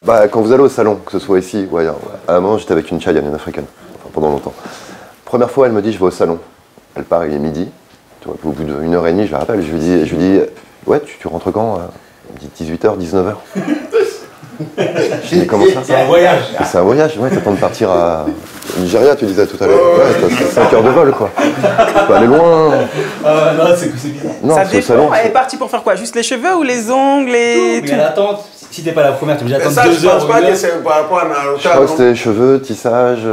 Bah, quand vous allez au salon, que ce soit ici ou ailleurs, à un moment j'étais avec une Tchadienne, une africaine, enfin, pendant longtemps. Première fois, elle me dit je vais au salon. Elle part, il est midi. Au bout d'une heure et demie, je la rappelle, je lui dis ouais, tu rentres quand? Elle me dit 18h, 19h. Je dis comment ça? C'est un voyage. C'est un voyage, ouais, t'attends de partir à Nigeria, tu disais tout à l'heure. Ouais, c'est 5 heures de vol, quoi. Tu peux aller loin. Non, c'est bizarre. Non, ça c'est au dépend, salon. elle est partie pour faire quoi? Juste les cheveux ou les ongles et Mais l'attente, si t'es pas la première, t'es obligé d'attendre Ça, 2 je heures. pense pas que c'est par rapport à Naruto. Je crois que c'était cheveux, tissage.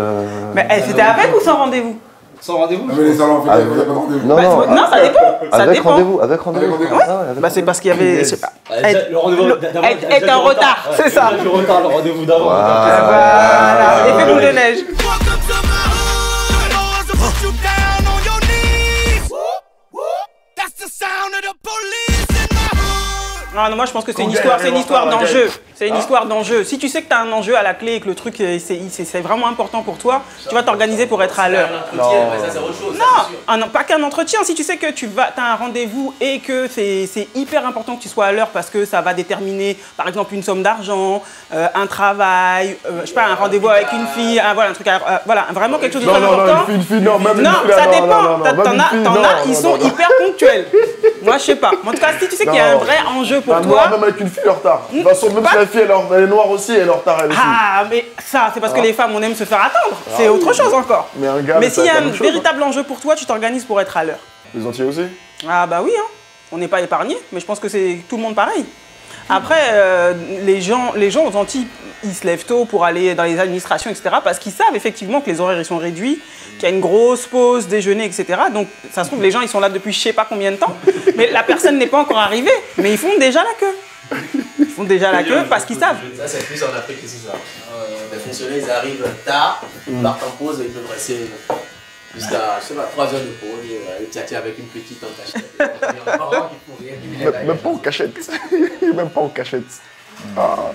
Mais c'était avec ou sans rendez-vous? Sans rendez-vous? Mais les salons africains, il n'y a pas de rendez-vous. Non, non, Non, ça dépend. Ça avec dépend. rendez-vous, avec rendez-vous. Avec Ah ouais, avec Bah c'est parce qu'il y avait, je sais pas. Le rendez-vous d'avant. Elle était en retard, c'est ça. Du retard, le rendez-vous d'avant. Voilà, effet boule de neige. Non, moi je pense que c'est une histoire d'enjeu. C'est une histoire d'enjeu. Si tu sais que tu as un enjeu à la clé et que le truc c'est vraiment important pour toi, tu vas t'organiser pour être à l'heure. Non, pas qu'un entretien. Si tu sais que tu as un rendez-vous et que c'est hyper important que tu sois à l'heure parce que ça va déterminer par exemple une somme d'argent, un travail, je sais pas, un rendez-vous avec une fille, voilà, un truc, voilà, vraiment quelque chose de très important. Non, ça dépend. T'en as, ils sont hyper ponctuels. Moi je sais pas. En tout cas, si tu sais qu'il y a un vrai enjeu pour toi. Même avec une fille, elle est en retard. De toute façon, même si la fille elle est noire aussi, elle est en retard elle aussi. Ah, mais ça, c'est parce que les femmes, on aime se faire attendre. C'est autre chose encore. Mais un gars, Mais s'il y a c'est un la même chose, véritable enjeu pour toi, tu t'organises pour être à l'heure. Les Antillais aussi. Ah bah oui, hein. On n'est pas épargnés, mais je pense que c'est tout le monde pareil. Après, les gens aux Antilles, ils se lèvent tôt pour aller dans les administrations, etc. Parce qu'ils savent effectivement que les horaires ils sont réduits, qu'il y a une grosse pause, déjeuner, etc. Donc ça se trouve, les gens ils sont là depuis je sais pas combien de temps, mais la personne n'est pas encore arrivée, mais ils font déjà la queue. Ils font déjà la queue parce qu'ils savent. Ça c'est plus en Afrique que c'est ça. Les fonctionnaires ils arrivent tard, ils partent en pause et ils peuvent rester jusqu'à, je sais pas, 3 heures de pause, ils tchatchent avec une petite en cachette. Même pas en cachette. Même pas en cachette. Ah.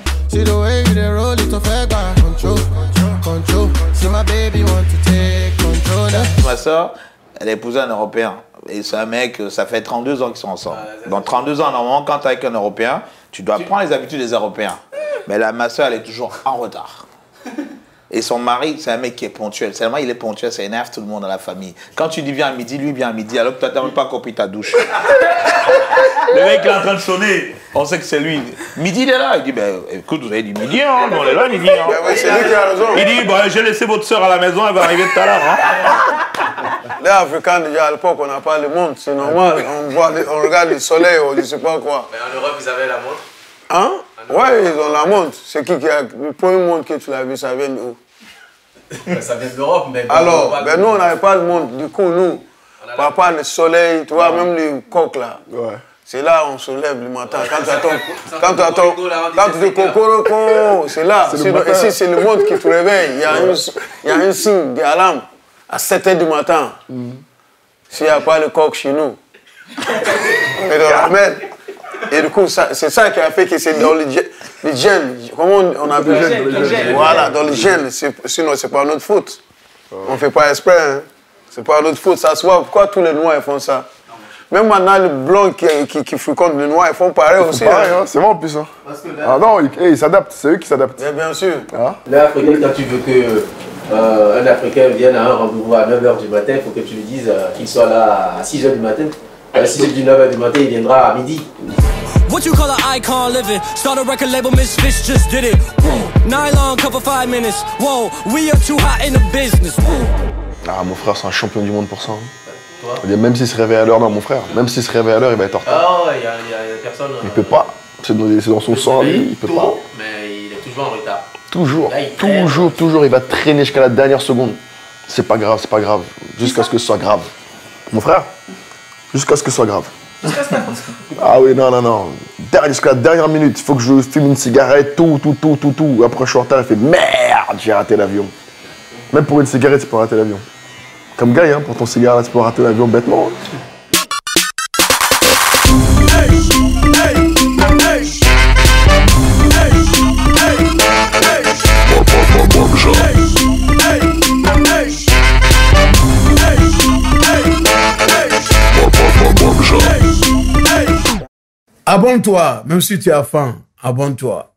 Ma soeur, elle a épousé un Européen. Et c'est un mec, ça fait 32 ans qu'ils sont ensemble. Dans 32 ans, normalement, quand tu es avec un Européen, tu dois prendre les habitudes des Européens. Mais là, ma soeur, elle est toujours en retard. Et son mari, c'est un mec qui est ponctuel. Seulement, il est ponctuel, ça énerve tout le monde dans la famille. Quand tu dis viens à midi, lui vient à midi, alors que tu n'as même pas compris ta douche. Le mec est en train de sonner, on sait que c'est lui. Midi, il est là. Il dit, ben, écoute, vous avez dit midi, hein, on est là, midi. Hein. Oui, c'est lui qui a raison. Il dit, ben, j'ai laissé votre soeur à la maison, elle va arriver tout à l'heure. Hein. Les Africains, déjà à l'époque, on n'a pas le monde, c'est normal. On regarde le soleil, on ne sait pas quoi. Mais en Europe, ils avaient la montre. Hein? Ouais, ils ont la montre. C'est qui a le premier monde que tu l'as vu, ça vient d'où? Ça vient d'Europe, mais... Alors, ben nous, on n'avait pas le monde. Du coup, nous, par rapport au soleil, tu vois, même les coqs là. Ouais. C'est là où on se lève le matin. Quand tu attends, quand tu dis cocoroco, c'est là. Ici, c'est le monde qui te réveille. Il y a un signe d'alarme à 7 h du matin. S'il n'y a pas le coq chez nous, on le ramène. Et du coup, c'est ça qui a fait que c'est dans les gènes. Comment on appelle les gènes? Voilà, dans les gènes. Sinon, c'est pas notre faute. On ne fait pas exprès. Hein. C'est pas notre faute. Ça se voit. Pourquoi tous les Noirs font ça? Même maintenant, les Blancs qui fréquentent les Noirs, ils font pareil aussi. Pareil, hein. C'est bon en plus. Hein. Ah non, ils s'adaptent. C'est eux qui s'adaptent. Bien sûr. Ah. Les Africains, quand tu veux qu'un Africain vienne à un rendez-vous à 9 h du matin, il faut que tu lui dises qu'il soit là à 6 h du matin. À 6 h du 9 h du matin, il viendra à midi. What you call an icon living? Start a record label, Miss Fish just did it. Nylon cover 5 minutes. Whoa, we are too hot in the business. Ah, mon frère, c'est un champion du monde pour ça. Hein. Même s'il se réveille à l'heure, non, mon frère, même s'il se réveille à l'heure, il va être en retard. Ah ouais, il y a personne. Il peut pas. C'est dans son sang, lui, il peut pas. Mais il est toujours en retard. Toujours, Là, toujours, il va traîner jusqu'à la dernière seconde. C'est pas grave, jusqu'à ce que ce soit grave. Mon frère, jusqu'à ce que ce soit grave. Ah oui, non. Jusqu'à la dernière minute, il faut que je fume une cigarette, tout. Après, je suis en retard, il fait merde, j'ai raté l'avion. Même pour une cigarette, tu peux rater l'avion. Comme Guy, hein, pour ton cigare, tu peux rater l'avion bêtement. Abonne-toi, même si tu as faim, abonne-toi.